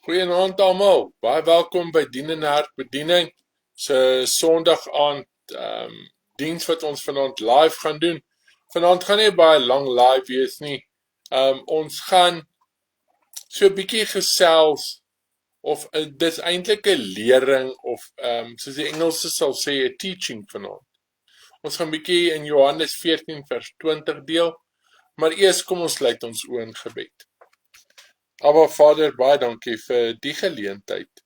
Goeienaand almal. Baie welkom by Dien en Hart Bediening se Sondag aand diens wat ons vanaand live gaan doen. Vanaand gaan nie baie lang live wees nie. Ons gaan so 'n bietjie gesels of dis eintlik 'n lering of soos die Engelse sal sê 'n teaching vanaand. Ons gaan bietjie in Johannes 14 vers 20 deel, maar eers kom ons sluit ons oë in gebed. Aba Vader, baie dankie vir die geleentheid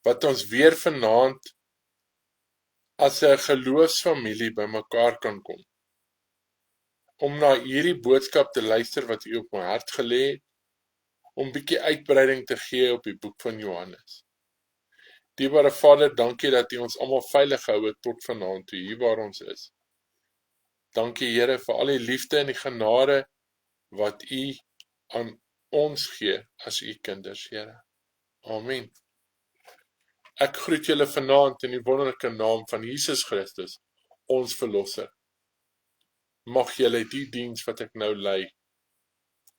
wat ons weer vanaand as 'n geloofsfamilie bymekaar kan kom om na hierdie boodskap te luister wat U op my hart gelê het, om bietjie uitbreiding te gee op die boek van Johannes. Dierbare Vader, dankie dat U ons almal veilig gehou het tot vanaand toe hier waar ons is. Dankie Here vir al die liefde en die genade wat U aan ons gee as U kinders, Here. Amen. Ek groet julle vanaand in die wonderlike naam van Jesus Christus, ons verlosser. Mag julle die diens wat ek nou lei,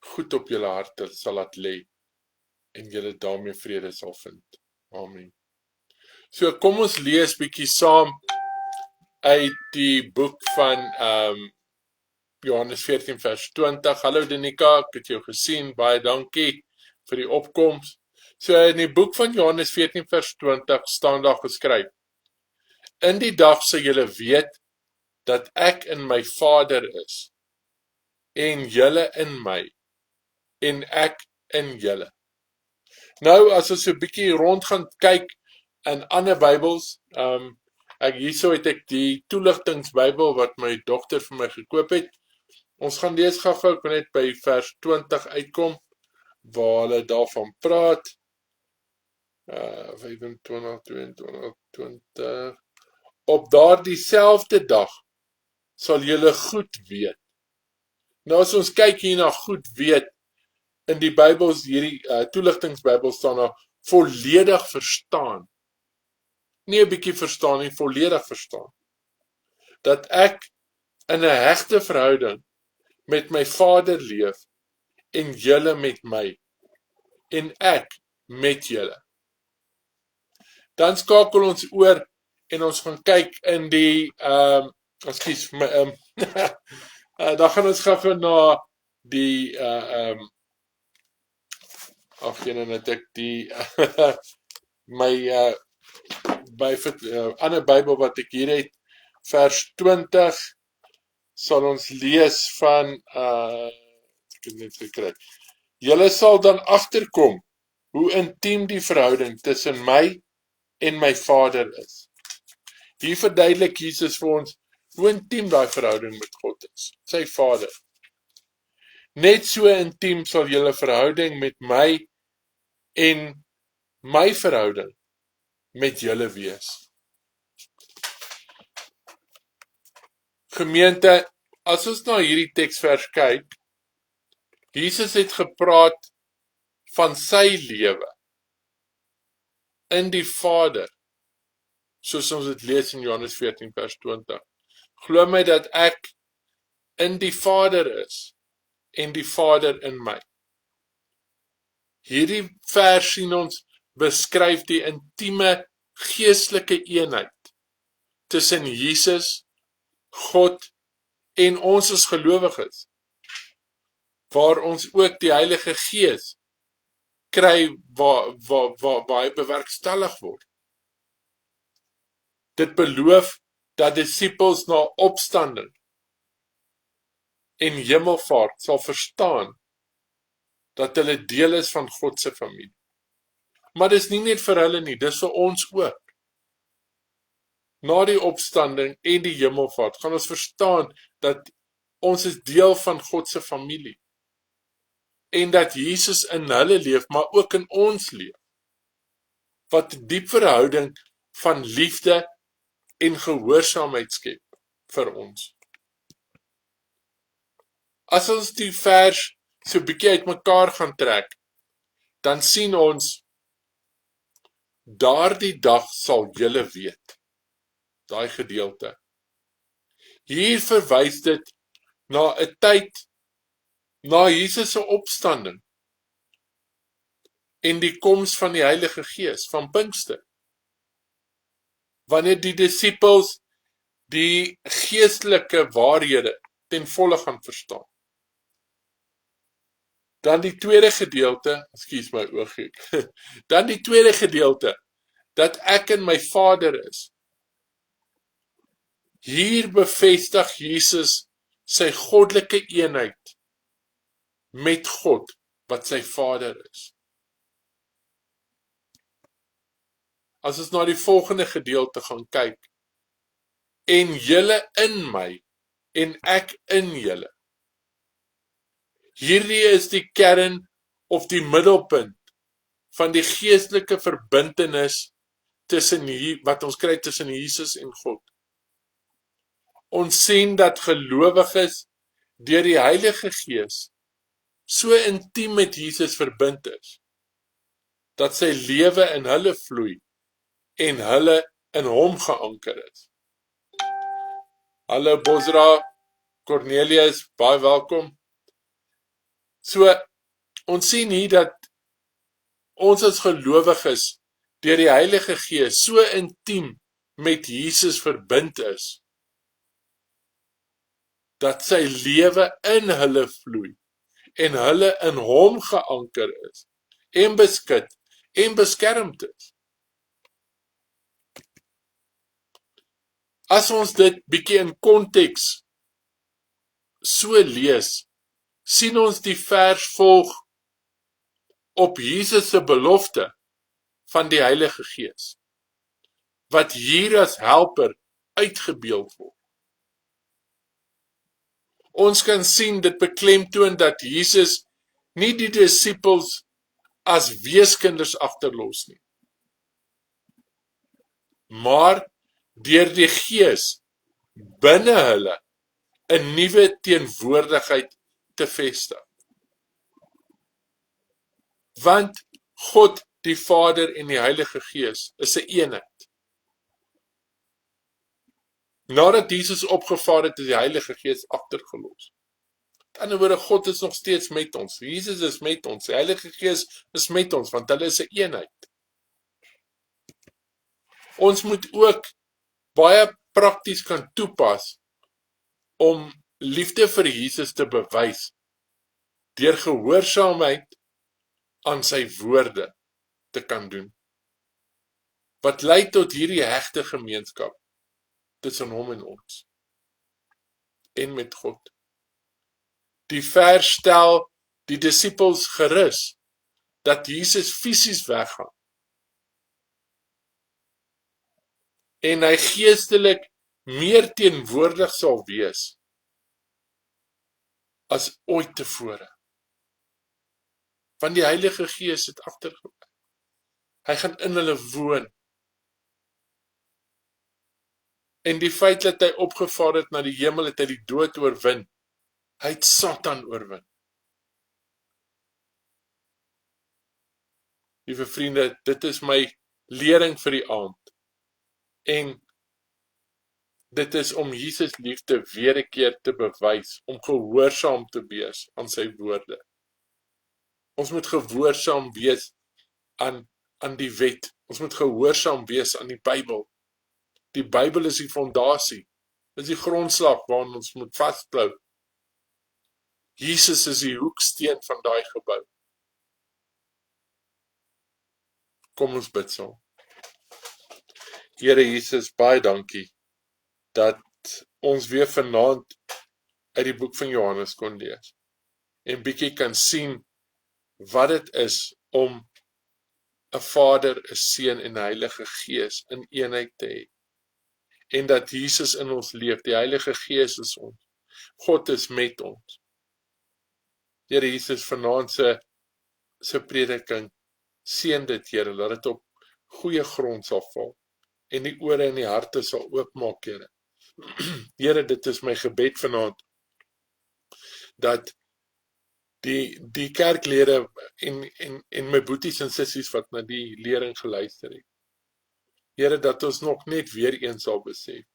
goed op julle harte sal laat lê en julle daarmee vrede sal vind. Amen. So kom ons lees bietjie saam uit die boek van Johannes 14 vers 20. Hallo Denika, ek het jou gesien, baie dankie vir die opkoms. So in die boek van Johannes 14 vers 20 staan daar geskryf: In die dag sal julle weet dat ek in my Vader is en julle in my en ek in julle. Nou as ons so 'n bietjie rond gaan kyk in ander Bybels, hierso het ek die toeligtingsbybel wat my dogter vir my gekoop het. Ons gaan lees gou-gou net by vers 20 uitkom waar hulle daarvan praat. 25, 22, 20. Op daardie selfde dag sal julle goed weet. Nou as ons kyk hier na goed weet, in die Bybels, hierdie toeligtingsbybel staan daar volledig verstaan. Nie 'n bietjie verstaan nie, volledig verstaan. Dat ek in 'n hegte verhouding met my Vader leef en julle met my en ek met julle. Dan skakel ons oor en ons gaan kyk in die dan gaan ons gou na die net ek die my by ander Bybel wat ek hier het, vers 20 sal ons lees van ek het net gekry. Julle sal dan agterkom hoe intiem die verhouding tussen my en my Vader is. Hier verduidelik Jesus vir ons hoe intiem daai verhouding met God is, sy Vader. Net so intiem sal julle verhouding met my en my verhouding met julle wees. Gemeente, as ons na hierdie teksvers kyk, Jesus het gepraat van sy lewe in die Vader, soos ons dit lees in Johannes 14 vers 20. Glo my dat ek in die Vader is en die Vader in my. Hierdie vers sien ons beskryf die intieme geestelike eenheid tussen Jesus, God en ons as gelowiges, waar ons ook die Heilige Gees kry waar hy bewerkstellig word. Dit beloof dat disippels na opstanding en hemelvaart sal verstaan dat hulle deel is van God se familie. Maar dis nie net vir hulle nie, dis vir ons ook. Na die opstanding en die hemelvaart gaan ons verstaan dat ons is deel van God se familie. En dat Jesus in hulle leef, maar ook in ons leef. Wat 'n diep verhouding van liefde en gehoorsaamheid skep vir ons. As ons die vers so 'n bietjie uitmekaar gaan trek, dan sien ons daardie dag sal julle weet. Daai gedeelte. Hier verwys dit na 'n tyd na Jesus se opstanding. en die koms van die Heilige Gees, van Pinkster. Wanneer die disippels die geestelike waarhede ten volle gaan verstaan. Dan die tweede gedeelte, ekskuus my ooggiek, dan die tweede gedeelte, dat ek in my Vader is. Hier bevestig Jesus sy goddelike eenheid met God, wat sy Vader is. As ons na die volgende gedeelte gaan kyk, en julle in my, en ek in julle. Hierdie is die kern of die middelpunt van die geestelike verbintenis tussen wat ons kry tussen Jesus en God. Ons sien dat gelowiges deur die Heilige Gees so intiem met Jesus verbind is, dat sy lewe in hulle vloei en hulle in hom geanker is. Hallo Bosra, Cornelius, baie welkom. So, ons sien hier dat ons as gelowiges deur die Heilige Gees so intiem met Jesus verbind is, dat sy lewe in hulle vloei en hulle in hom geanker is en beskik en beskermd is. As ons dit bietjie in konteks so lees, sien ons die vers volg op Jesus se belofte van die Heilige Gees, wat hier as helper uitgebeeld word. Ons kan sien dit beklemtoon dat Jesus nie die disippels as weeskinders agterlos nie, maar deur die Gees binne hulle 'n nuwe teenwoordigheid te vestig. Want God, die Vader en die Heilige Gees is 'n eenheid. Nadat Jesus opgevaar het, is die Heilige Gees agtergelos. Met ander woorde, God is nog steeds met ons. Jesus is met ons. Die Heilige Gees is met ons, want hulle is 'n eenheid. Ons moet ook baie prakties kan toepas om liefde vir Jesus te bewys deur gehoorsaamheid aan sy woorde te kan doen, wat lei tot hierdie hegte gemeenskap tussen hom en ons en met God. Die vers stel die disippels gerus dat Jesus fisies weggaan en hy geestelik meer teenwoordig sal wees as ooit tevore. Want die Heilige Gees het agtergebly. Hy gaan in hulle woon. En die feit dat hy opgevaar het na die hemel, het hy die dood oorwin. Hy het Satan oorwin. Liewe vriende, dit is my lering vir die aand. En dit is om Jesus liefde weer 'n keer te bewys, om gehoorsaam te wees aan sy woorde. Ons moet gehoorsaam wees aan die wet. Ons moet gehoorsaam wees aan die Bybel. Die Bybel is die fondasie. Dit is die grondslag waaraan ons moet vasklou. Jesus is die hoeksteen van daai gebou. Kom ons bid saam. Here Jesus, baie dankie dat ons weer vanaand uit die boek van Johannes kon lees en bietjie kan sien wat dit is om 'n Vader, 'n Seun en 'n Heilige Gees in eenheid te hê. En dat Jesus in ons leef, die Heilige Gees is ons. God is met ons. Here Jesus, vanaand se prediking, seën dit Here, dat dit op goeie grond sal val en die ore en die harte sal oopmaak, Here. Here, dit is my gebed vanaand, dat die kerklede en my boeties en sissies wat na die lering geluister het, Here, dat ons nog net weer eens sal besef,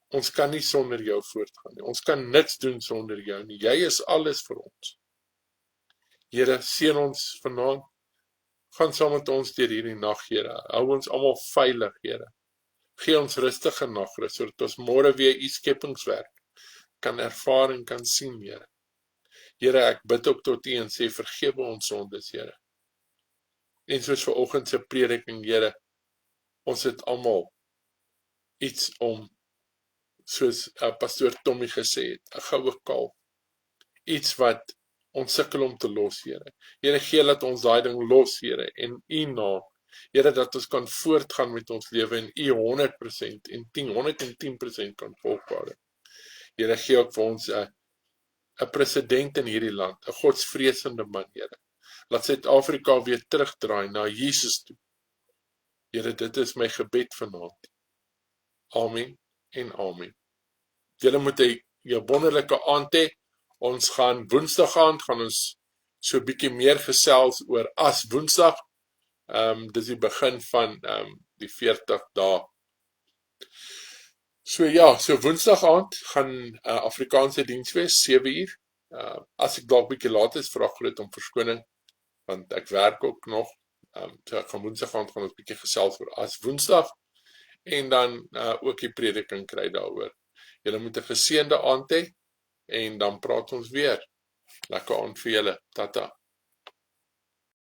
ons kan nie sonder jou voortgaan nie, ons kan niks doen sonder jou nie, jy is alles vir ons. Here, seën ons vanaand, Gaan saam met ons deur hierdie nag, Here. Hou ons almal veilig, Here. Gee ons rustige nagrus, sodat ons môre weer u skepingswerk kan ervaar en kan sien, Here. Here, ek bid ook tot u en sê, vergewe ons sondes, Here. En soos vanoggend se prediking, Here, ons het almal iets om, soos pastoor Tommy gesê het, 'n goue kalf. Iets wat ons sukkel om te los, Here. Here, gee dat ons daai ding los, Here, en u naam. Here, dat ons kan voortgaan met ons lewe en u 100% en 110% kan volhou. Here, gee ook vir ons 'n president in hierdie land, 'n godsvreesende man, Here. Laat Suid-Afrika weer terugdraai na Jesus toe. Here, dit is my gebed vanaand. Amen en amen. Julle moet 'n wonderlike aand hê. Ons gaan Woensdag aand gaan ons so 'n bietjie meer gesels oor as Woensdag. Dis die begin van die 40 dae. So Woensdag aand gaan Afrikaanse diens wees, 7 uur. As ek dalk bietjie laat is, vra groot om verskoning, want ek werk ook nog. So ek gaan Woensdag aand gaan ons bietjie gesels oor as Woensdag en dan ook die prediking kry daaroor. Julle moet 'n geseënde aand hê en dan praat ons weer. Lekker aand vir julle. Tata.